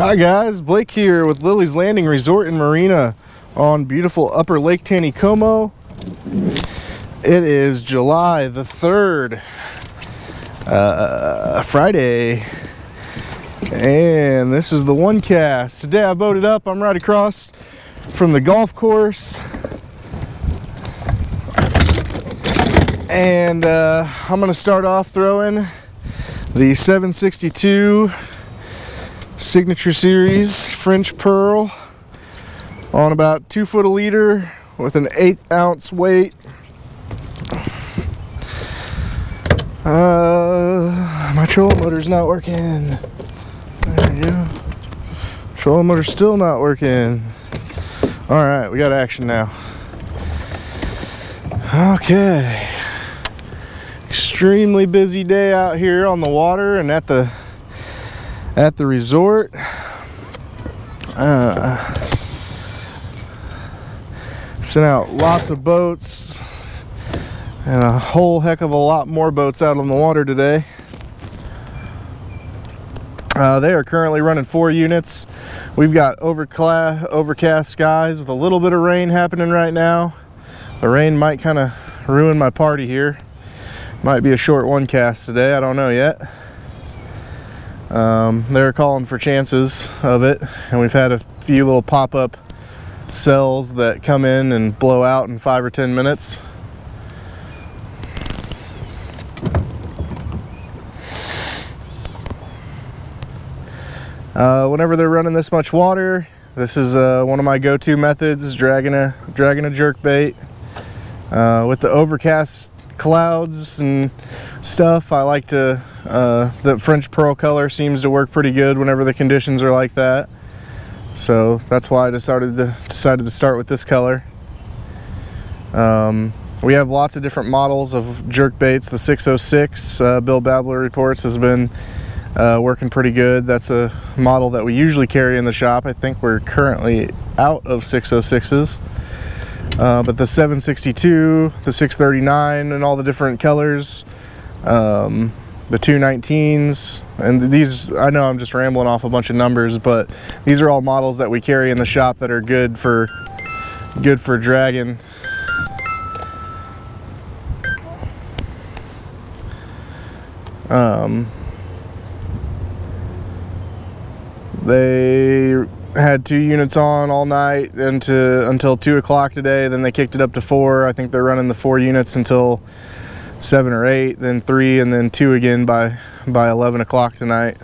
Hi guys, Blake here with Lilley's Landing Resort and Marina on beautiful Upper Lake Taneycomo. It is July the 3rd, Friday, and this is the one cast. Today I boated up. I'm right across from the golf course, and I'm going to start off throwing the 762 Signature Series French Pearl on about 2 foot a leader with an 1/8 ounce weight. My trolling motor's not working. There we go. Trolling motor's still not working. Alright, we got action now. Okay. Extremely busy day out here on the water and at the resort. Sent out lots of boats and a whole heck of a lot more boats out on the water today. They are currently running 4 units. We've got overcast skies with a little bit of rain happening right now. The rain might kind of ruin my party here. Might be a short one cast today, I don't know yet. They're calling for chances of it, and we've had a few little pop-up cells that come in and blow out in 5 or 10 minutes. Whenever they're running this much water, this is one of my go-to methods, dragging a jerk bait. With the overcast clouds and stuff, I like to the French Pearl color seems to work pretty good whenever the conditions are like that, so that's why I decided to start with this color. We have lots of different models of jerk baits. The 606 Bill Babler reports has been working pretty good. That's a model that we usually carry in the shop. I think we're currently out of 606s. But the 762, the 639, and all the different colors, the 219s, and these, I know I'm just rambling off a bunch of numbers, but these are all models that we carry in the shop that are good for dragging. They had 2 units on all night until 2 o'clock today. Then they kicked it up to 4. I think they're running the 4 units until 7 or 8, then 3, and then 2 again by 11 o'clock tonight.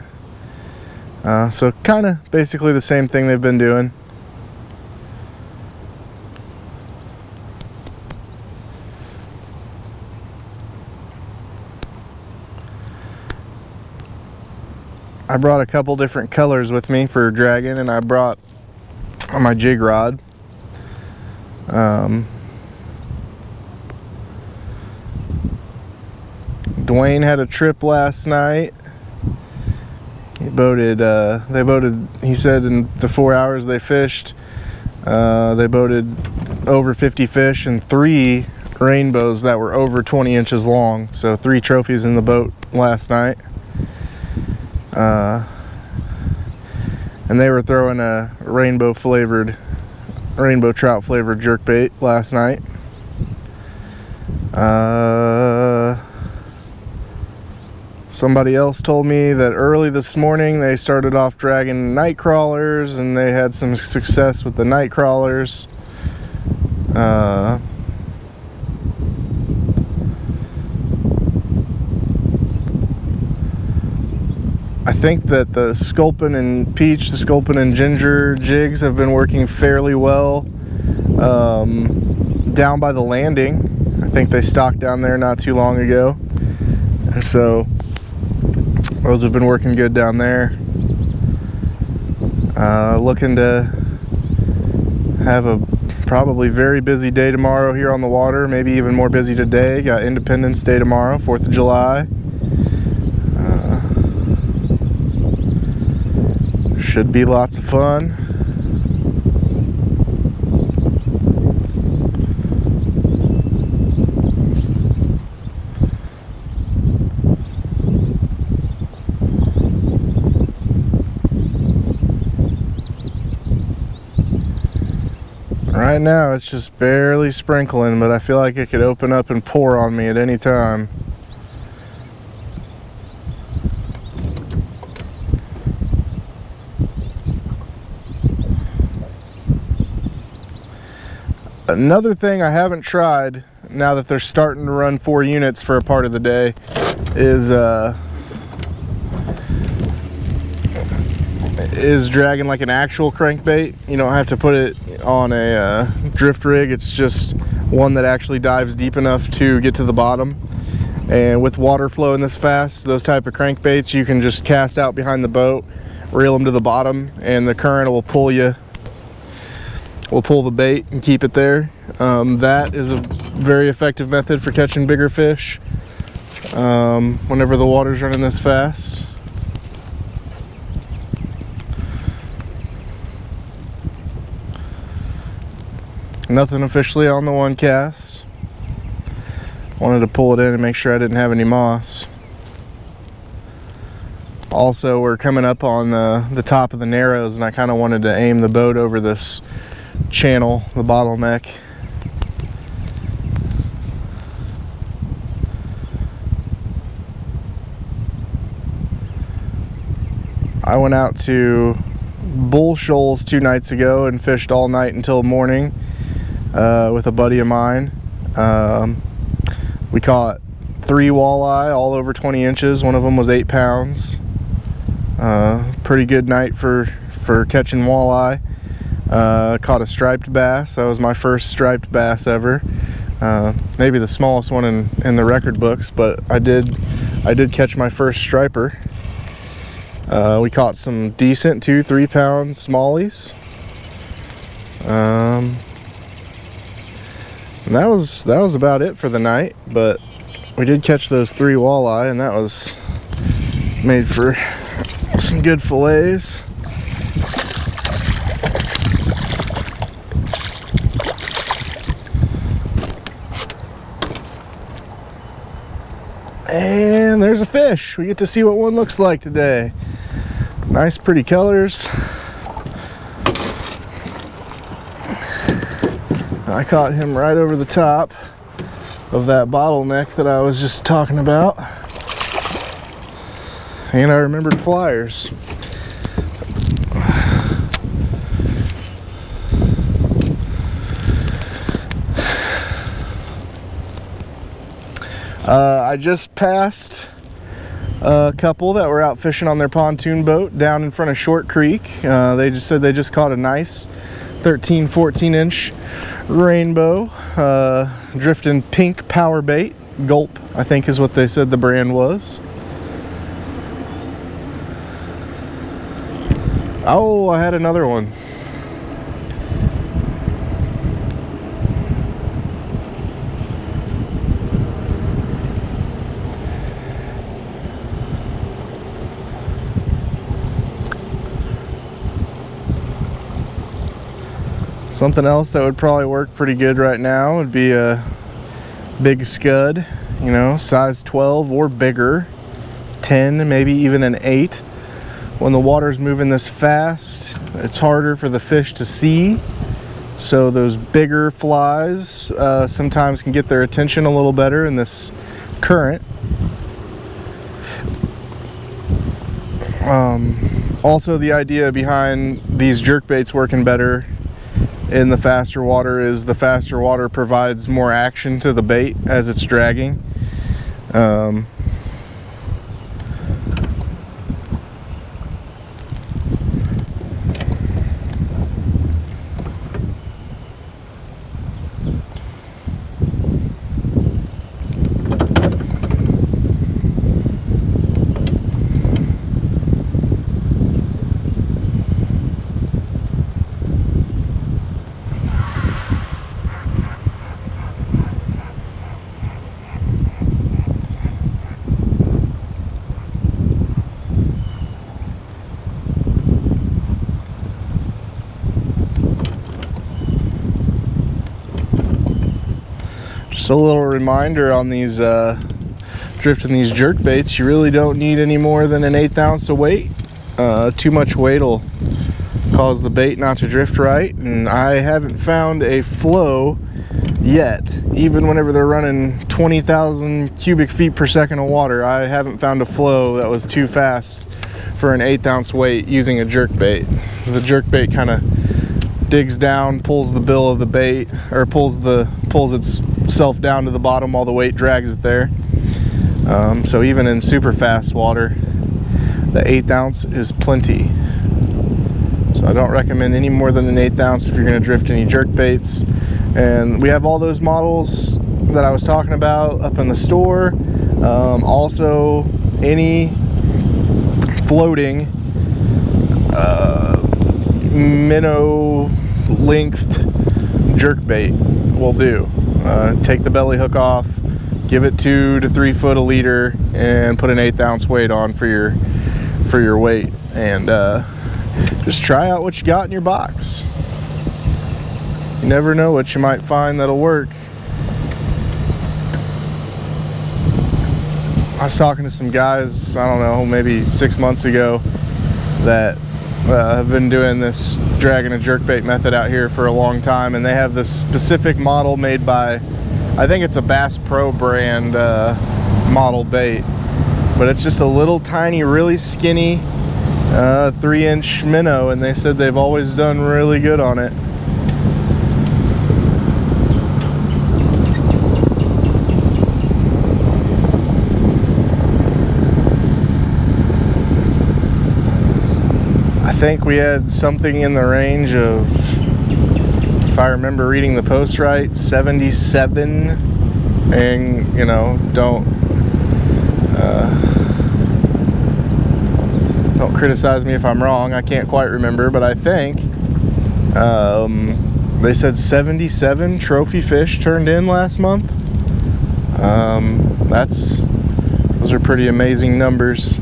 So kind of basically the same thing they've been doing. I brought a couple different colors with me for dragging, and I brought my jig rod. Dwayne had a trip last night. He boated, he said in the 4 hours they fished, they boated over 50 fish and 3 rainbows that were over 20 inches long. So 3 trophies in the boat last night. And they were throwing a rainbow trout flavored jerkbait last night. Somebody else told me that early this morning they started off dragging night crawlers, and they had some success with the night crawlers. I think that the Sculpin and Peach, the Sculpin and Ginger jigs have been working fairly well down by the landing. I think they stocked down there not too long ago, and so those have been working good down there. Looking to have a probably very busy day tomorrow here on the water, maybe even more busy today. Got Independence Day tomorrow, 4th of July. Should be lots of fun. Right now it's just barely sprinkling, but I feel like it could open up and pour on me at any time. Another thing I haven't tried, now that they're starting to run 4 units for a part of the day, is dragging like an actual crankbait. You don't have to put it on a drift rig. It's just one that actually dives deep enough to get to the bottom. And with water flowing this fast, those type of crankbaits you can just cast out behind the boat, reel them to the bottom, and the current will pull the bait and keep it there. That is a very effective method for catching bigger fish whenever the water's running this fast. Nothing officially on the one cast. Wanted to pull it in and make sure I didn't have any moss. Also, we're coming up on the top of the Narrows, and I kind of wanted to aim the boat over this channel, the bottleneck. I went out to Bull Shoals 2 nights ago and fished all night until morning with a buddy of mine. We caught 3 walleye, all over 20 inches. One of them was 8 pounds. Pretty good night for catching walleye. Caught a striped bass. That was my first striped bass ever. Maybe the smallest one in the record books, but I did catch my first striper. We caught some decent 2-3 pound smallies. And that was about it for the night, but we did catch those 3 walleye, and that was made for some good fillets. And there's a fish. We get to see what one looks like today. Nice pretty colors. I caught him right over the top of that bottleneck that I was just talking about. And I remembered flyers. I just passed a couple that were out fishing on their pontoon boat down in front of Short Creek. They just said they just caught a nice 13-14 inch rainbow drifting pink power bait. Gulp, I think, is what they said the brand was. Oh, I had another one. Something else that would probably work pretty good right now would be a big scud, you know, size 12 or bigger, 10, maybe even an 8. When the water's moving this fast, it's harder for the fish to see, so those bigger flies sometimes can get their attention a little better in this current. Also, the idea behind these jerkbaits working better in the faster water is the faster water provides more action to the bait as it's dragging. Just a little reminder on these drifting these jerk baits, you really don't need any more than an 1/8 ounce of weight. Too much weight will cause the bait not to drift right, and I haven't found a flow yet. Even whenever they're running 20,000 cubic feet per second of water, I haven't found a flow that was too fast for an 1/8 ounce weight using a jerk bait. The jerk bait kind of digs down, pulls the bill of the bait, or pulls itself down to the bottom while the weight drags it there. So even in super fast water, the 1/8 ounce is plenty. So I don't recommend any more than an 1/8 ounce if you're going to drift any jerk baits. And we have all those models that I was talking about up in the store. Also, any floating minnow length jerk bait will do. Take the belly hook off, give it 2 to 3 foot a leader, and put an 1/8 ounce weight on for your weight, and just try out what you got in your box. You never know what you might find that'll work. I was talking to some guys, I don't know, maybe 6 months ago, that have been doing this dragging a jerkbait method out here for a long time, and they have this specific model made by, I think it's a Bass Pro brand model bait, but it's just a little tiny, really skinny 3-inch minnow, and they said they've always done really good on it. I think we had something in the range of, if I remember reading the post right, 77, and you know, don't criticize me if I'm wrong, I can't quite remember, but I think they said 77 trophy fish turned in last month. Those are pretty amazing numbers.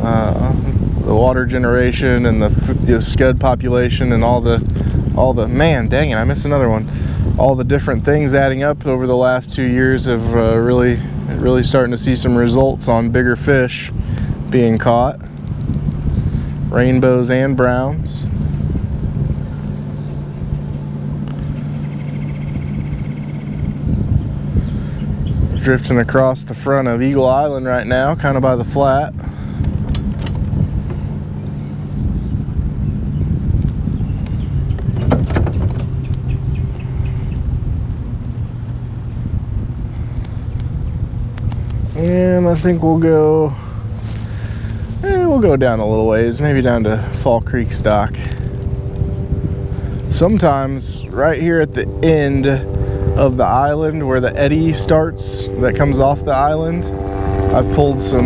The water generation and the scud population and all the man, dang it, I missed another one. All the different things adding up over the last 2 years of really starting to see some results on bigger fish being caught, rainbows and browns. Drifting across the front of Eagle Island right now, kind of by the flat. And I think we'll go down a little ways, maybe down to Fall Creek Stock. Sometimes right here at the end of the island where the eddy starts that comes off the island, I've pulled some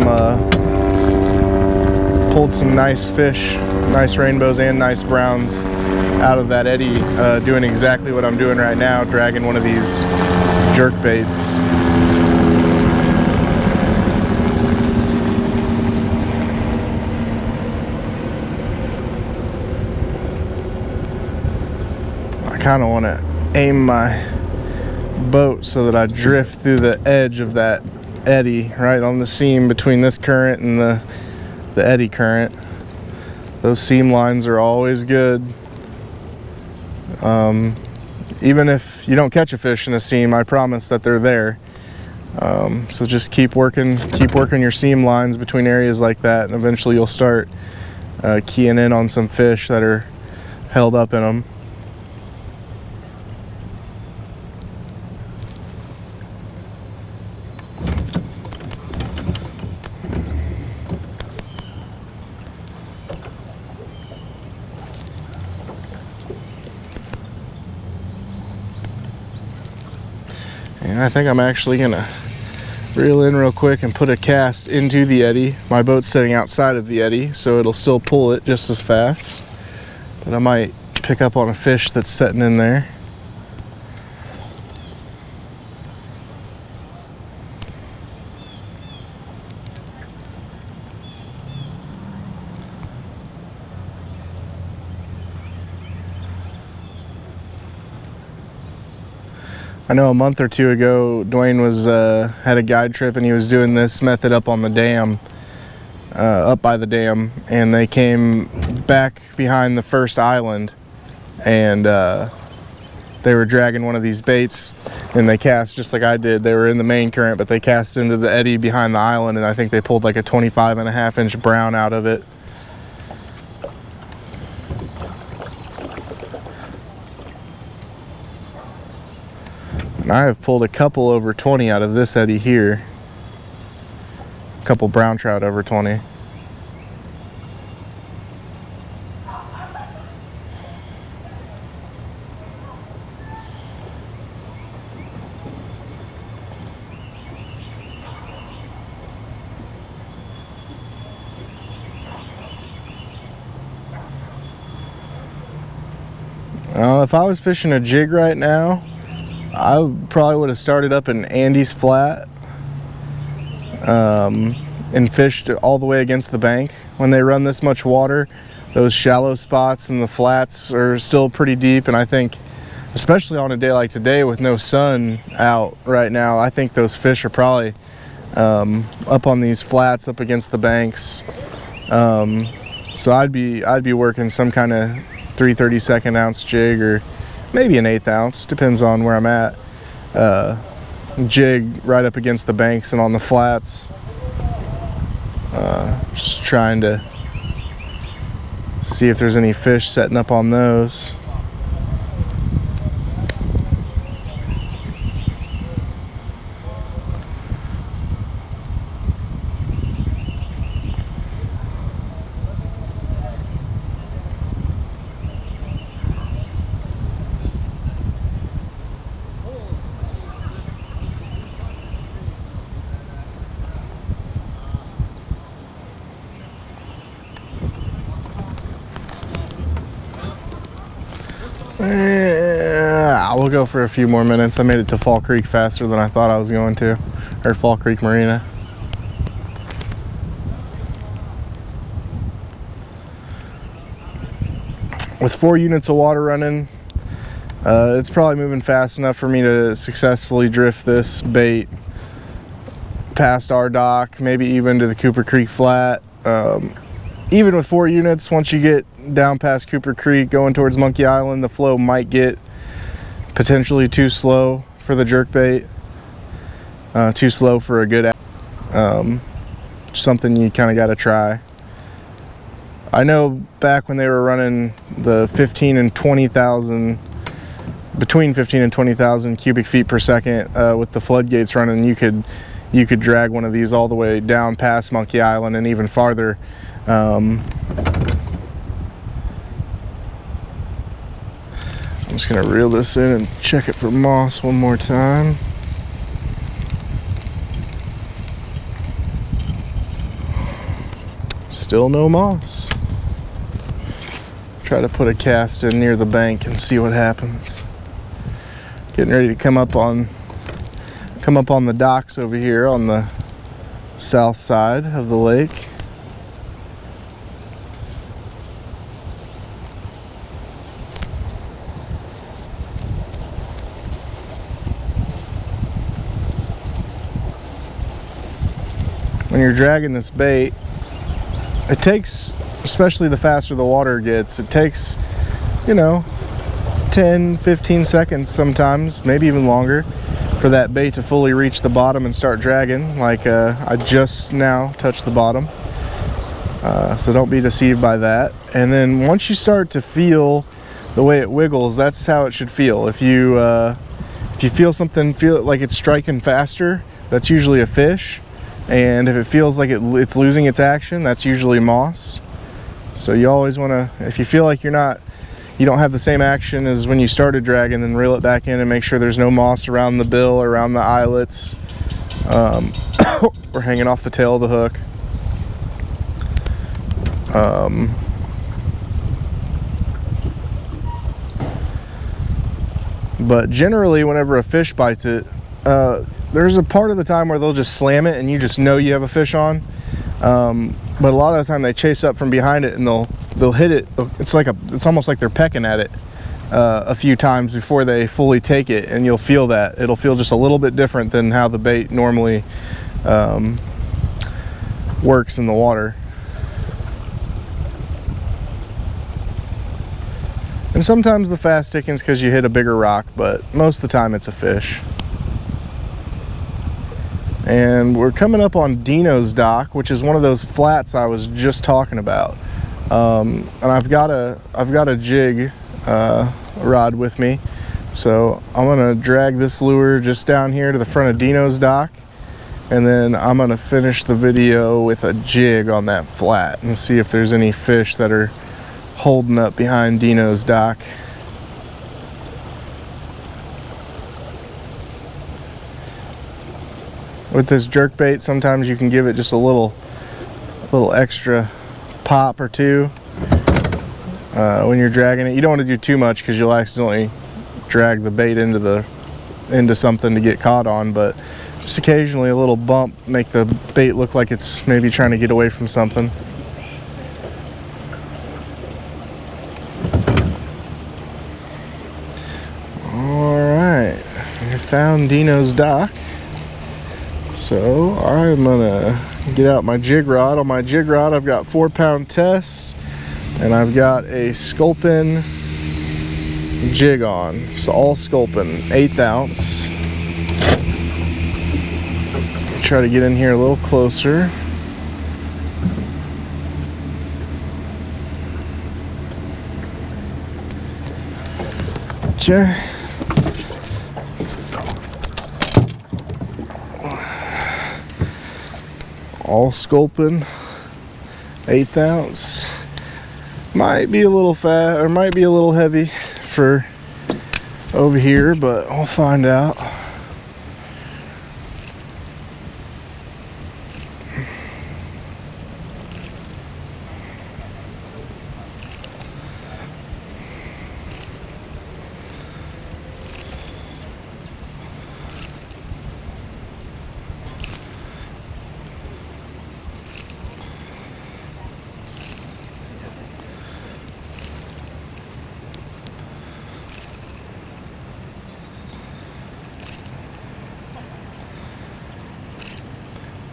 nice fish, nice rainbows and nice browns out of that eddy, doing exactly what I'm doing right now, dragging one of these jerk baits. I kind of want to aim my boat so that I drift through the edge of that eddy, right on the seam between this current and the eddy current. Those seam lines are always good. Even if you don't catch a fish in a seam, I promise that they're there. So just keep working your seam lines between areas like that, and eventually you'll start keying in on some fish that are held up in them. And I think I'm actually gonna reel in real quick and put a cast into the eddy. My boat's sitting outside of the eddy, so it'll still pull it just as fast. But I might pick up on a fish that's sitting in there. I know a month or two ago, Dwayne had a guide trip and he was doing this method up on the dam, up by the dam, and they came back behind the first island, and they were dragging one of these baits, and they cast just like I did. They were in the main current, but they cast into the eddy behind the island, and I think they pulled like a 25.5-inch brown out of it. And I have pulled a couple over 20 out of this eddy here. A couple brown trout over 20. If I was fishing a jig right now, I probably would have started up in Andy's Flat and fished all the way against the bank. When they run this much water, those shallow spots and the flats are still pretty deep, and I think, especially on a day like today with no sun out right now, I think those fish are probably up on these flats up against the banks. So I'd be working some kind of 3/32 ounce jig, or maybe an 1/8 ounce, depends on where I'm at, jig right up against the banks and on the flats, just trying to see if there's any fish setting up on those. We'll go for a few more minutes. I made it to Fall Creek faster than I thought I was going to, or Fall Creek Marina. With 4 units of water running, it's probably moving fast enough for me to successfully drift this bait past our dock, maybe even to the Cooper Creek Flat. Even with 4 units, once you get down past Cooper Creek going towards Monkey Island, the flow might get potentially too slow for the jerkbait, too slow for a good something you kind of got to try. I know back when they were running the 15 and 20,000, between 15 and 20,000 cubic feet per second with the floodgates running, you could drag one of these all the way down past Monkey Island and even farther. I'm just gonna reel this in and check it for moss one more time. Still no moss. Try to put a cast in near the bank and see what happens. Getting ready to come up on the docks over here on the south side of the lake. When you're dragging this bait, it takes, especially the faster the water gets, it takes, you know, 10-15 seconds sometimes, maybe even longer, for that bait to fully reach the bottom and start dragging. Like I just now touched the bottom, so don't be deceived by that. And then once you start to feel the way it wiggles, that's how it should feel. If you feel something, feel like it's striking faster, that's usually a fish. And if it feels like it's losing its action, that's usually moss. So you always want to, if you feel like you don't have the same action as when you started dragging, then reel it back in and make sure there's no moss around the bill or around the eyelets or hanging off the tail of the hook. But generally, whenever a fish bites it, there's a part of the time where they'll just slam it and you just know you have a fish on. But a lot of the time they chase up from behind it and they'll hit it. It's almost like they're pecking at it a few times before they fully take it, and you'll feel that. It'll feel just a little bit different than how the bait normally works in the water. And sometimes the fast ticking's because you hit a bigger rock, but most of the time it's a fish. And we're coming up on Dino's dock, which is one of those flats I was just talking about. And I've got a jig rod with me, so I'm gonna drag this lure just down here to the front of Dino's dock, and then I'm gonna finish the video with a jig on that flat and see if there's any fish that are holding up behind Dino's dock. With this jerkbait, sometimes you can give it just a little extra pop or two when you're dragging it. You don't want to do too much because you'll accidentally drag the bait into something to get caught on, but just occasionally a little bump make the bait look like it's maybe trying to get away from something. Alright, I found Dino's dock. So I'm gonna get out my jig rod. On my jig rod I've got 4-pound test, and I've got a sculpin jig on. So all sculpin, 1/8 ounce. Try to get in here a little closer. Okay. All sculpin, 1/8 ounce. Might be a little fat, or might be a little heavy for over here, but I'll find out.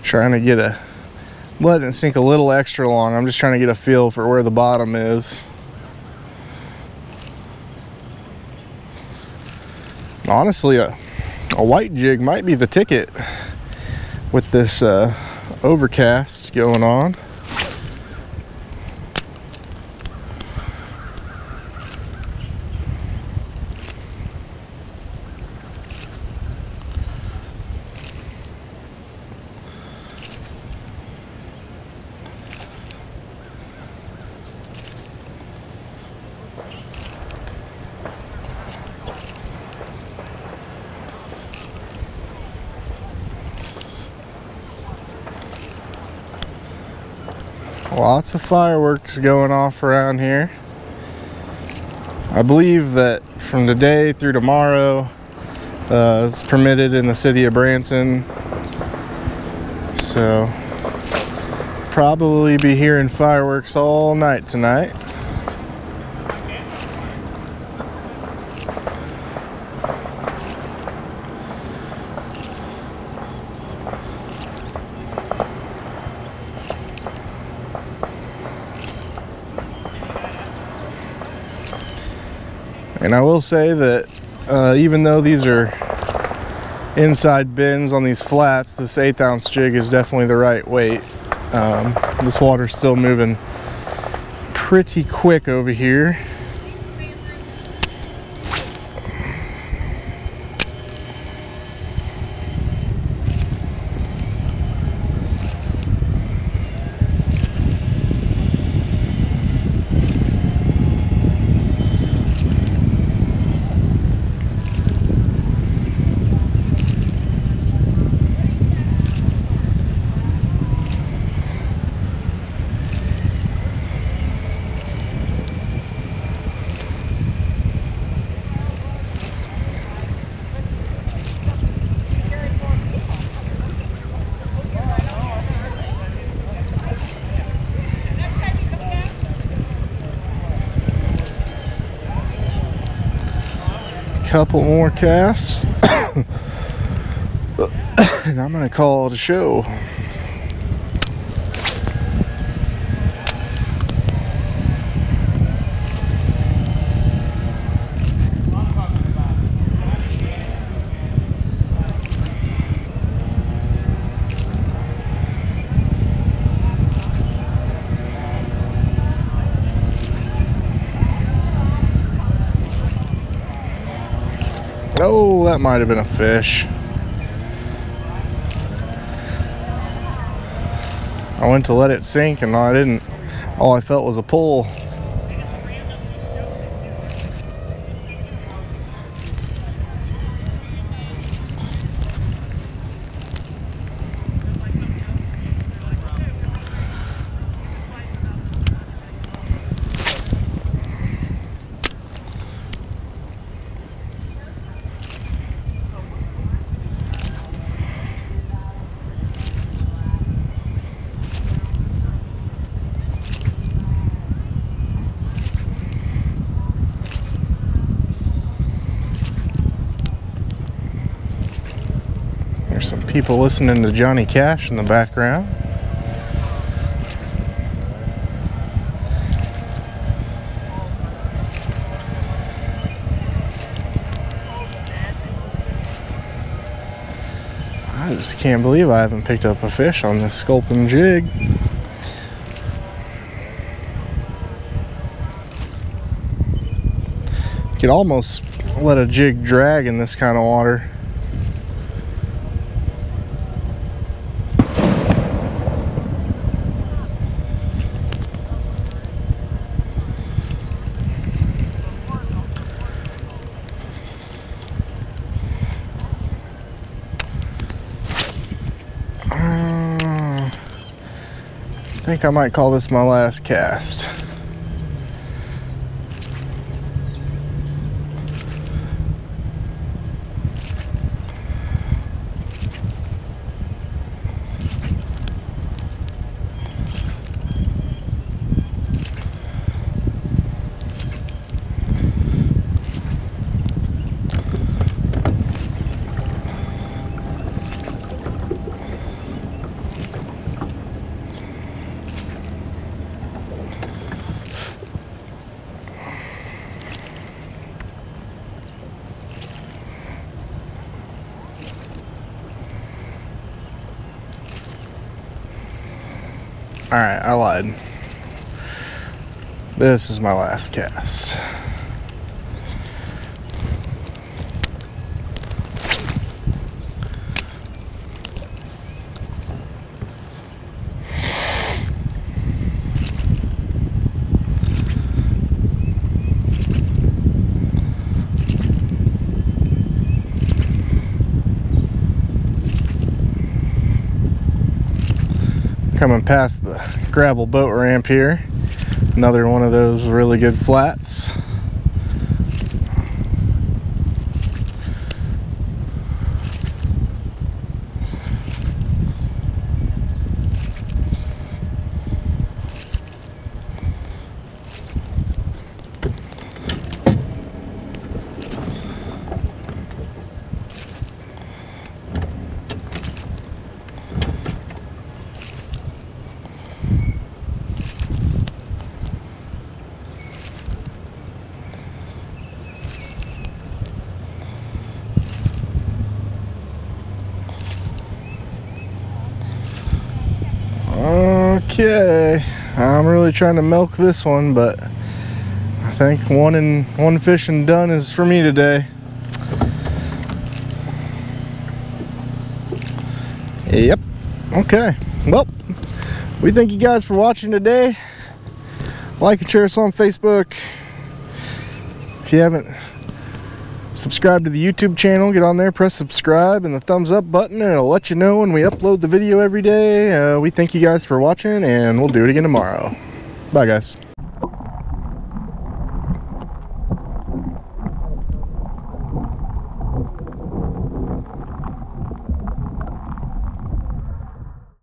Trying to get letting it sink a little extra long. I'm just trying to get a feel for where the bottom is. Honestly, a white jig might be the ticket with this overcast going on. Lots of fireworks going off around here. I believe that from today through tomorrow, it's permitted in the city of Branson. So, probably be hearing fireworks all night tonight. And I will say that even though these are inside bins on these flats, this 1/8 ounce jig is definitely the right weight. This water's still moving pretty quick over here. Couple more casts and I'm gonna call it a show. that might have been a fish. I went to let it sink and I didn't. All I felt was a pull. There's some people listening to Johnny Cash in the background. I just can't believe I haven't picked up a fish on this sculpin jig. You could almost let a jig drag in this kind of water. I think I might call this my last cast. Alright, I lied. This is my last cast. Coming past the gravel boat ramp here. Another one of those really good flats. Okay, I'm really trying to milk this one, but I think one fish and done is for me today. Yep. Okay. Well, we thank you guys for watching today. Like and share us on Facebook. If you haven't subscribed to the YouTube channel, get on there, press subscribe and the thumbs up button, and it'll let you know when we upload the video every day. We thank you guys for watching, and we'll do it again tomorrow. Bye, guys.